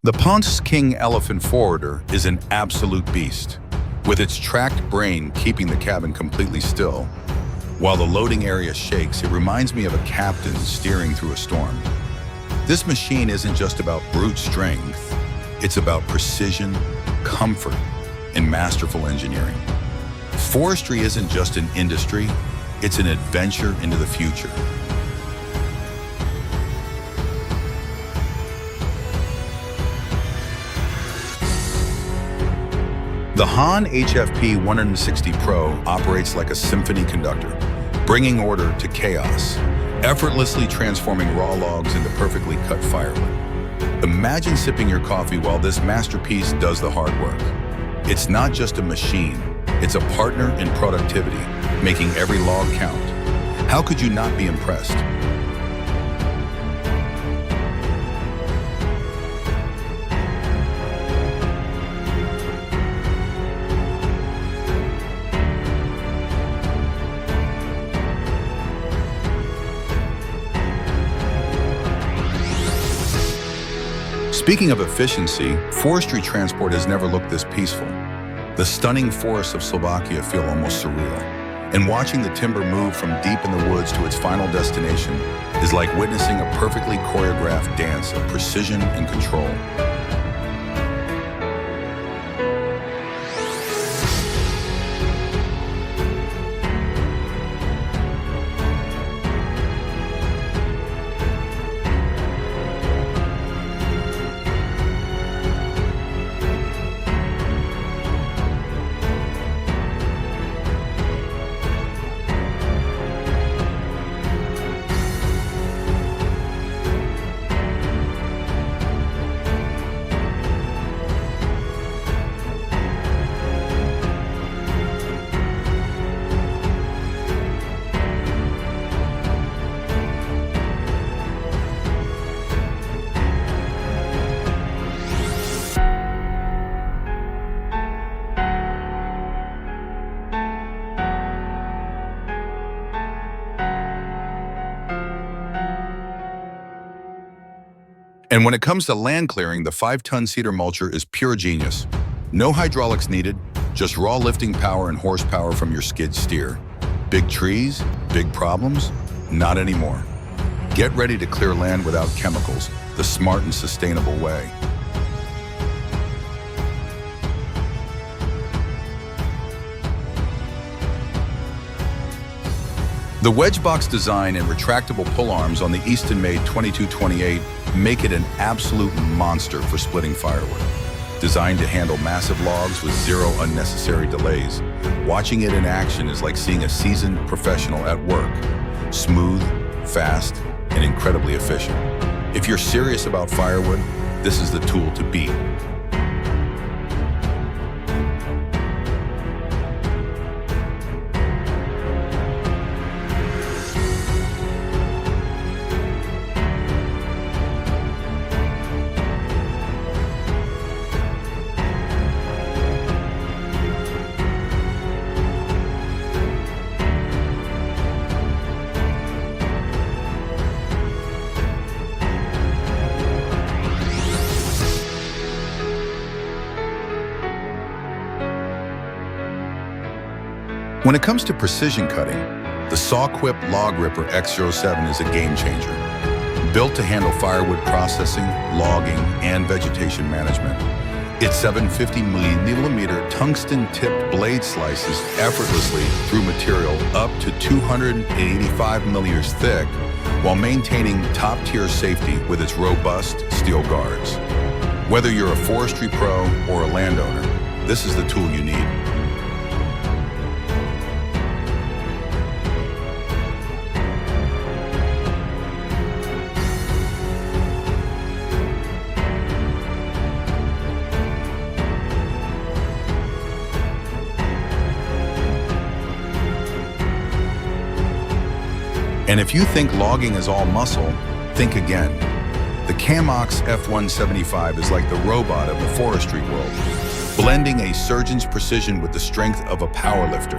The Ponce King Elephant Forwarder is an absolute beast, with its tracked brain keeping the cabin completely still. While the loading area shakes, it reminds me of a captain steering through a storm. This machine isn't just about brute strength, it's about precision, comfort, and masterful engineering. Forestry isn't just an industry, it's an adventure into the future. The Hahn HFP 160 Pro operates like a symphony conductor, bringing order to chaos, effortlessly transforming raw logs into perfectly cut firewood. Imagine sipping your coffee while this masterpiece does the hard work. It's not just a machine, it's a partner in productivity, making every log count. How could you not be impressed? Speaking of efficiency, forestry transport has never looked this peaceful. The stunning forests of Slovakia feel almost surreal, and watching the timber move from deep in the woods to its final destination is like witnessing a perfectly choreographed dance of precision and control. And when it comes to land clearing, the 5-ton cedar mulcher is pure genius. No hydraulics needed, just raw lifting power and horsepower from your skid steer. Big trees, big problems? Not anymore. Get ready to clear land without chemicals, the smart and sustainable way. The wedge box design and retractable pull arms on the Easton-made 2228 make it an absolute monster for splitting firewood. Designed to handle massive logs with zero unnecessary delays, watching it in action is like seeing a seasoned professional at work. Smooth, fast, and incredibly efficient. If you're serious about firewood, this is the tool to beat. When it comes to precision cutting, the Sawquip Log Ripper X07 is a game changer. Built to handle firewood processing, logging, and vegetation management, its 750mm tungsten-tipped blade slices effortlessly through material up to 285 millimeters thick while maintaining top-tier safety with its robust steel guards. Whether you're a forestry pro or a landowner, this is the tool you need. And if you think logging is all muscle, think again. The Camox F175 is like the robot of the forestry world, blending a surgeon's precision with the strength of a powerlifter.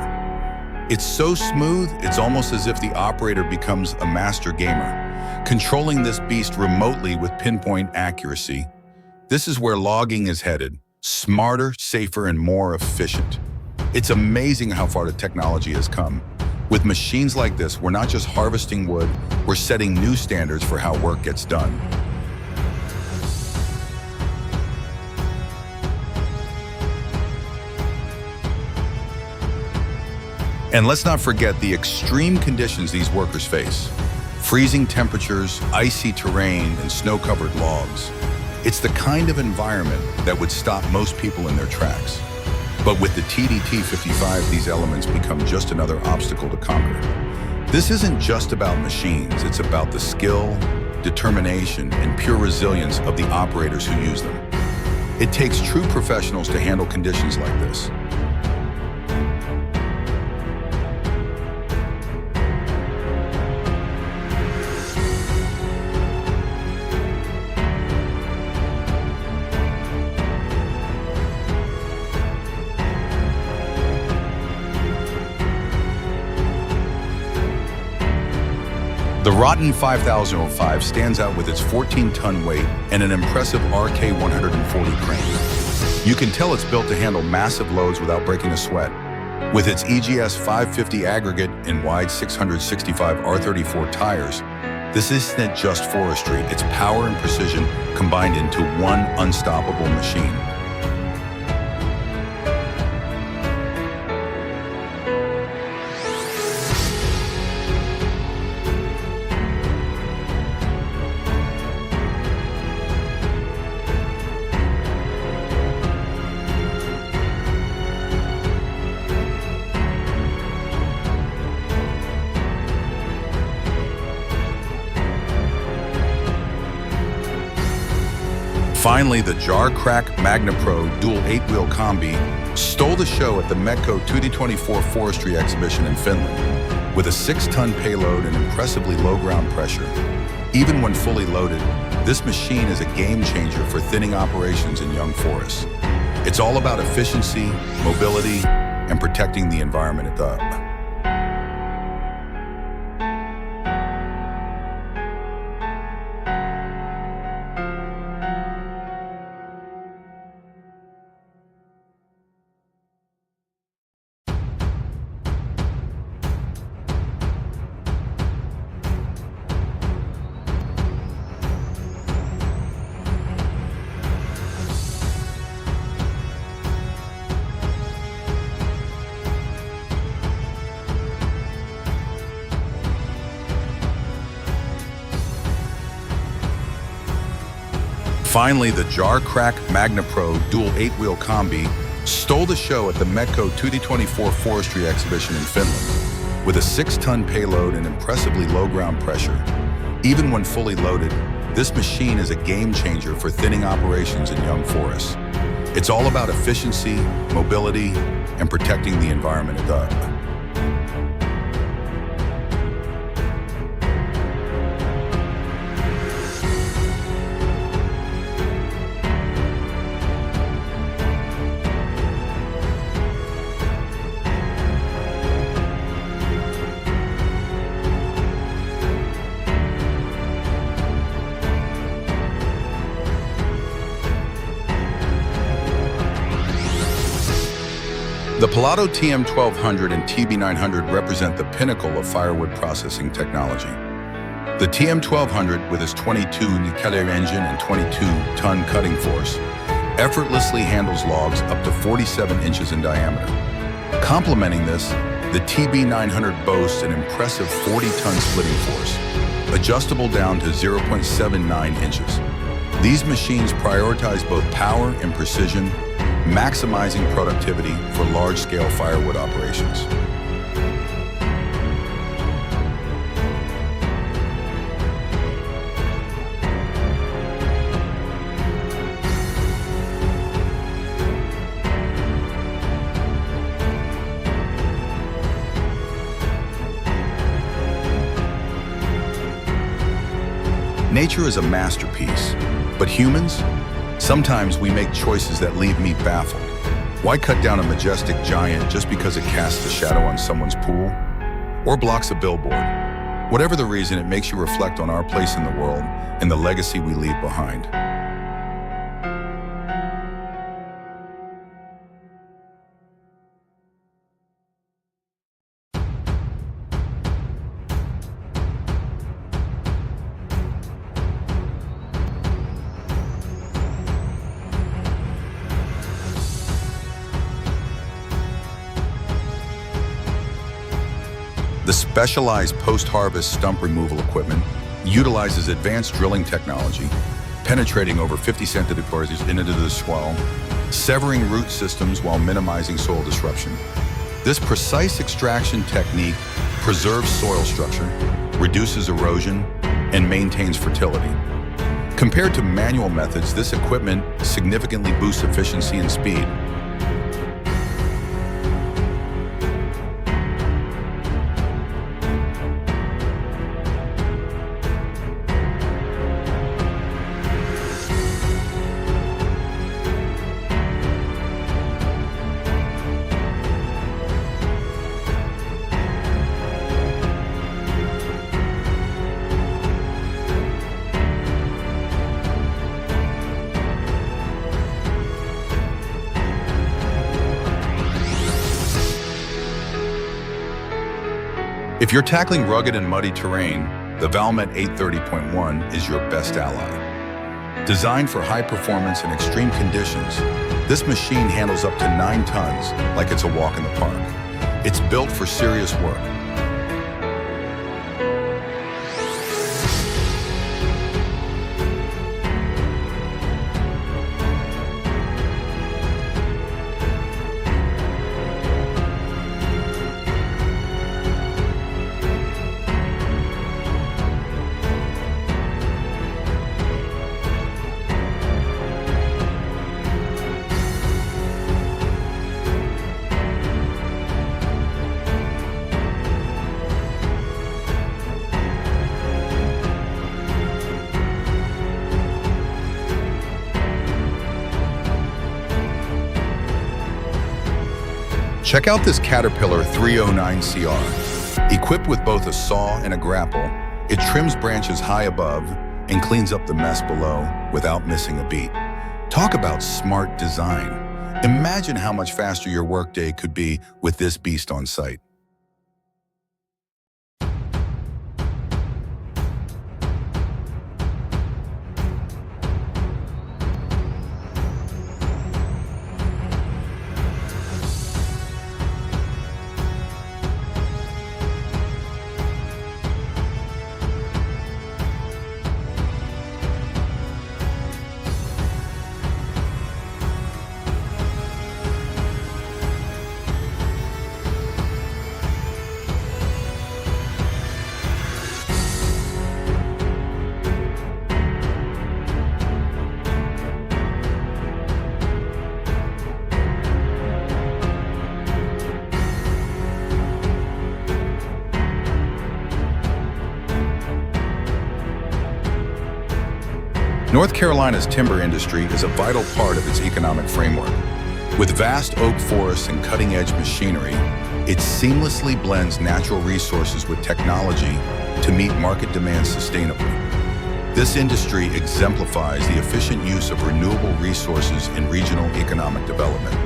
It's so smooth, it's almost as if the operator becomes a master gamer, controlling this beast remotely with pinpoint accuracy. This is where logging is headed: smarter, safer, and more efficient. It's amazing how far the technology has come. With machines like this, we're not just harvesting wood, we're setting new standards for how work gets done. And let's not forget the extreme conditions these workers face. Freezing temperatures, icy terrain, and snow-covered logs. It's the kind of environment that would stop most people in their tracks. But with the TDT-55, these elements become just another obstacle to conquer. This isn't just about machines, it's about the skill, determination, and pure resilience of the operators who use them. It takes true professionals to handle conditions like this. The Rotten 5005 stands out with its 14-ton weight and an impressive RK140 crane. You can tell it's built to handle massive loads without breaking a sweat. With its EGS 550 aggregate and wide 665 R34 tires, this isn't just forestry, it's power and precision combined into one unstoppable machine. Finally, the Jar Crack Magna Pro dual 8-wheel combi stole the show at the Metco 2024 Forestry Exhibition in Finland. With a 6-ton payload and impressively low ground pressure, even when fully loaded, this machine is a game changer for thinning operations in young forests. It's all about efficiency, mobility, and protecting the environment at the Finally, the Jar Crack Magna Pro dual 8-wheel combi stole the show at the Metco 2024 Forestry Exhibition in Finland. With a 6-ton payload and impressively low ground pressure, even when fully loaded, this machine is a game changer for thinning operations in young forests. It's all about efficiency, mobility, and protecting the environment at the The Pilato TM1200 and TB900 represent the pinnacle of firewood processing technology. The TM1200, with its 22 Decor engine and 22-ton cutting force, effortlessly handles logs up to 47 inches in diameter. Complementing this, the TB900 boasts an impressive 40-ton splitting force, adjustable down to 0.79 inches. These machines prioritize both power and precision, maximizing productivity for large-scale firewood operations. Nature is a masterpiece, but humans? Sometimes we make choices that leave me baffled. Why cut down a majestic giant just because it casts a shadow on someone's pool? Or blocks a billboard? Whatever the reason, it makes you reflect on our place in the world and the legacy we leave behind. specialized post-harvest stump removal equipment utilizes advanced drilling technology, penetrating over 50 centimeters into the soil, severing root systems while minimizing soil disruption. This precise extraction technique preserves soil structure, reduces erosion, and maintains fertility. Compared to manual methods, this equipment significantly boosts efficiency and speed. If you're tackling rugged and muddy terrain, the Valmet 830.1 is your best ally. Designed for high performance in extreme conditions, this machine handles up to 9 tons like it's a walk in the park. It's built for serious work. Check out this Caterpillar 309CR. Equipped with both a saw and a grapple, it trims branches high above and cleans up the mess below without missing a beat. Talk about smart design. Imagine how much faster your workday could be with this beast on site. North Carolina's timber industry is a vital part of its economic framework. With vast oak forests and cutting-edge machinery, it seamlessly blends natural resources with technology to meet market demands sustainably. This industry exemplifies the efficient use of renewable resources in regional economic development.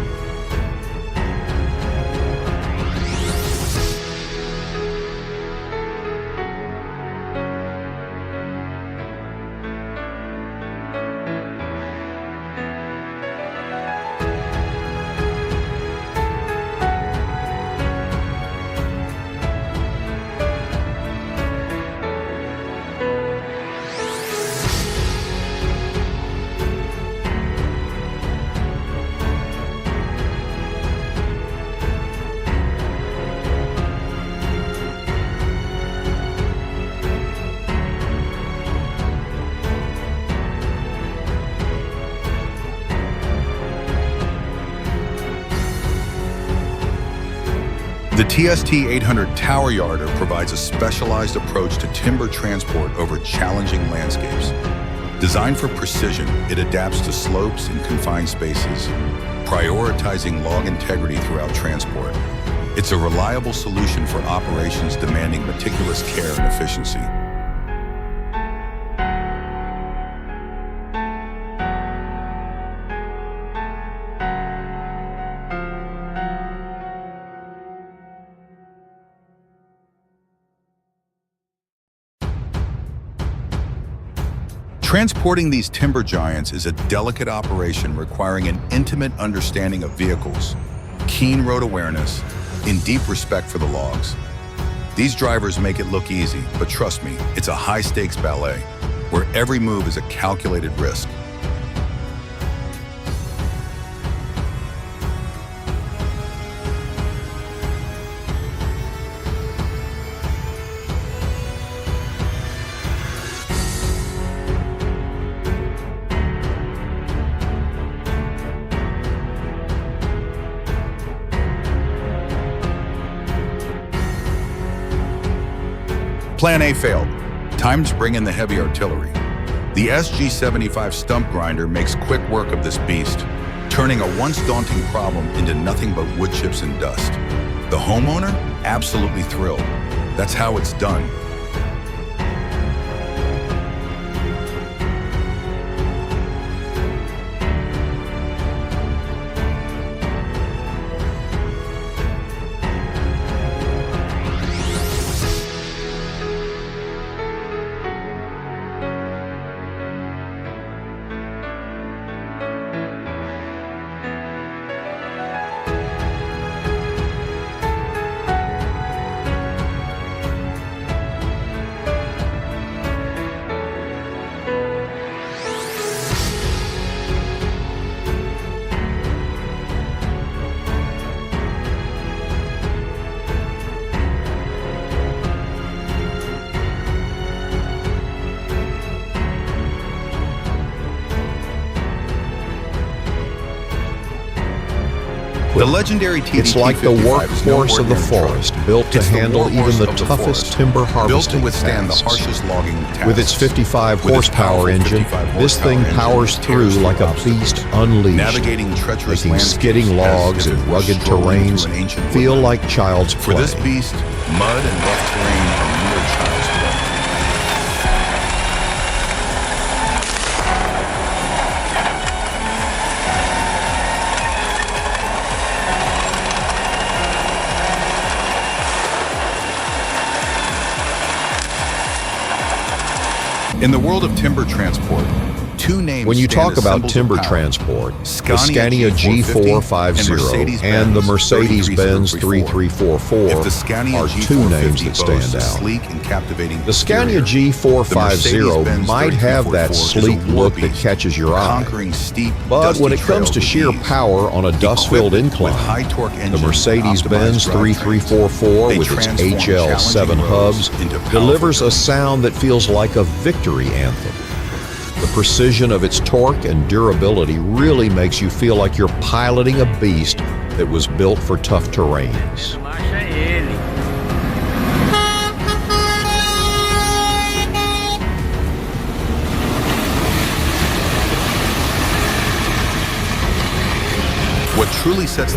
The TST 800 Tower Yarder provides a specialized approach to timber transport over challenging landscapes. Designed for precision, it adapts to slopes and confined spaces, prioritizing log integrity throughout transport. It's a reliable solution for operations demanding meticulous care and efficiency. Transporting these timber giants is a delicate operation requiring an intimate understanding of vehicles, keen road awareness, and deep respect for the logs. These drivers make it look easy, but trust me, it's a high-stakes ballet, where every move is a calculated risk. Plan A failed. Time to bring in the heavy artillery. The SG-75 stump grinder makes quick work of this beast, turning a once daunting problem into nothing but wood chips and dust. The homeowner? Absolutely thrilled. That's how it's done. The legendary TDT It's like the workhorse of the forest, built to handle even the toughest timber harvesting built to withstand tasks. the harshest logging tasks. With its 55 With its horsepower powerful engine, 55 this thing horsepower powers engine through tears like a through beast unleashed, navigating treacherous making landscapes skidding logs as if and it were rugged strolling terrains through an ancient feel woodland. like child's For play. this beast, mud and rough terrain are mere child's play. In the world of timber transport, two names When you stand talk as about symbols of timber power. transport, the Scania Scania G450 and the Mercedes-Benz 3344 If the Scania are G450 two names that boasts stand a out. sleek and captivating The Scania exterior, the G450 Mercedes-Benz might have that 3344 is a sleek war look that beast, catches your eye. conquering steep, But dusty when it comes trails to with sheer ease. power on a dust-filled Equipped with incline, high-torque the engines and Mercedes-Benz optimized drivetrains, 3344 they with its transform HL7 challenging hubs roads into powerful delivers a turns. sound that feels like a victory anthem. The precision of its torque and durability really makes you feel like you're piloting a beast that was built for tough terrains. What truly sets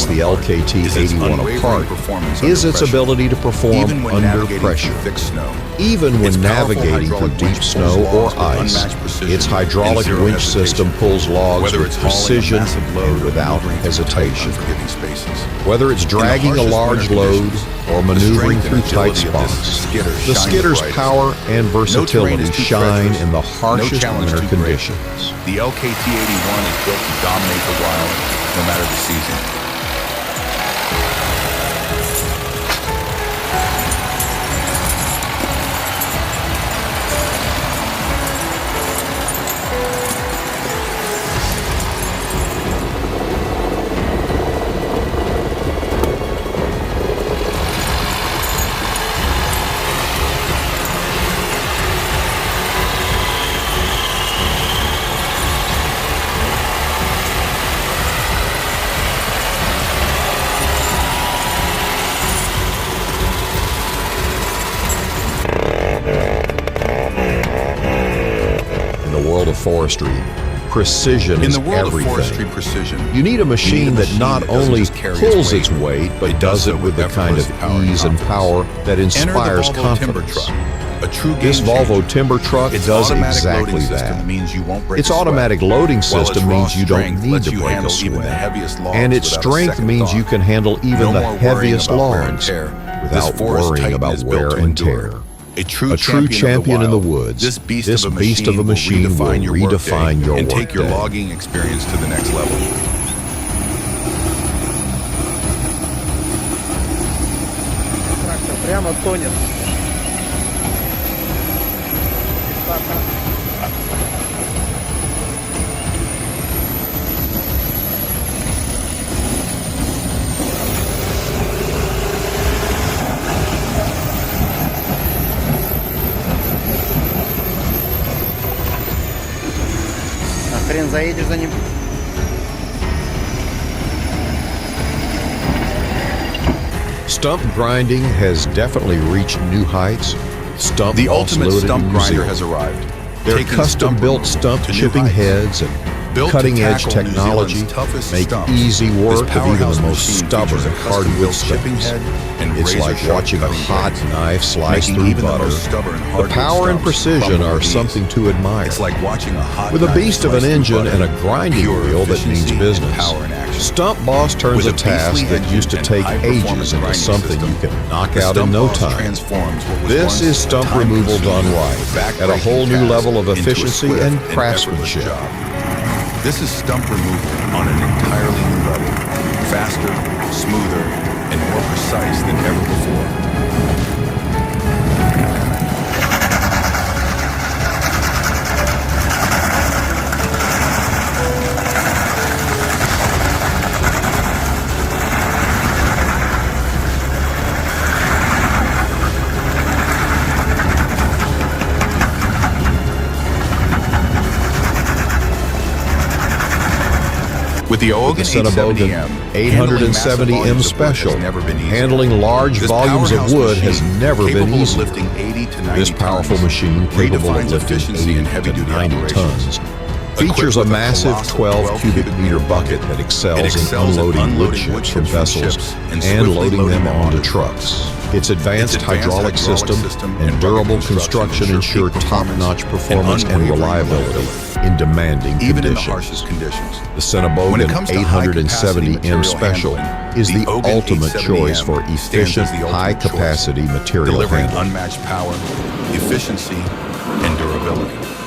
the LKT-81 apart is its ability to perform even when under navigating pressure. through thick snow. Even when Its powerful navigating through hydraulic deep winch snow pulls or logs with ice, unmatched precision its and hydraulic zero winch hesitation. system pulls logs Whether with it's hauling a precision massive load and or without maneuvering through tight, hesitation. unforgiving spaces. Whether it's dragging a harshest large winter load conditions, or the maneuvering strength through and tight agility of this spots, skidder the shines skidder's brightest. power and No terrain versatility is too shine treacherous, in the no harshest challenge winter too great. conditions. The LKT-81 is built to dominate the wild, no matter the season. Of forestry, precision is In the world everything. of forestry precision, You need a machine that not only that doesn't just carry pulls its weight, but it does it so with the kind of effortless power and ease and power that Enter the inspires Volvo timber confidence. truck, a true This game Volvo changer. timber truck Its does automatic exactly loading that. system means you won't break Its a sweat, automatic loading while its system raw means you don't strength need lets to you break a handle even the sweat. heaviest logs And its without a strength second means thought. you can handle even No the more worrying heaviest about wear and logs tear. without This forest worrying titan about is built wear to and endure. tear. A true champion in the wild. woods. This beast This of a beast of a machine will redefine will your redefine workday your and take your workday. logging experience to the next level. Прямо тонет. А хрен заедешь за ним. Stump grinding has definitely reached new heights. Stump The boss ultimate loaded stump in grinder New has Zealand. arrived. Their Taking custom-built stump to new chipping heights. heads and Built to cutting-edge tackle New technology Zealand's toughest make stumps, easy this work of even powerhouse the most machine stubborn features a hardwood custom-built chipping stumps. head and It's like razor-sharp watching a cutting hot blades, knife slice making through even the butter. most stubborn The hardwood power and stumps precision crumble are with ease. something to admire. It's like watching a hot With a knife beast of an slice through engine butter. and a grinding Pure wheel that means efficiency and business, power in action. Stump Boss turns With a a task beastly that used to engine take and ages high-performance into grinding something system, you can knock the out in Stump no Boss time. transforms what was This once is a stump removal done time-consuming, right, at a back-breaking whole new task level of into a efficiency swift and effortless craftsmanship. job. This is stump removal on an entirely new level, faster, smoother, and more precise than ever before. With the Oregon Cinnabogan 870M Special, handling large volumes of wood has never been easier. This powerful machine, capable of lifting 80 to 90 tons, features a massive 12 cubic meter bucket that excels in unloading wood chips from vessels and loading them onto trucks. Its advanced hydraulic system and durable construction ensure top-notch performance and reliability in demanding even conditions. in the harshest conditions. The Cinnabogan to high-capacity 870M material Special handling, is the Oregon ultimate 870M choice for stands as efficient, the ultimate high-capacity choice, material delivering handling. unmatched power, efficiency, and durability.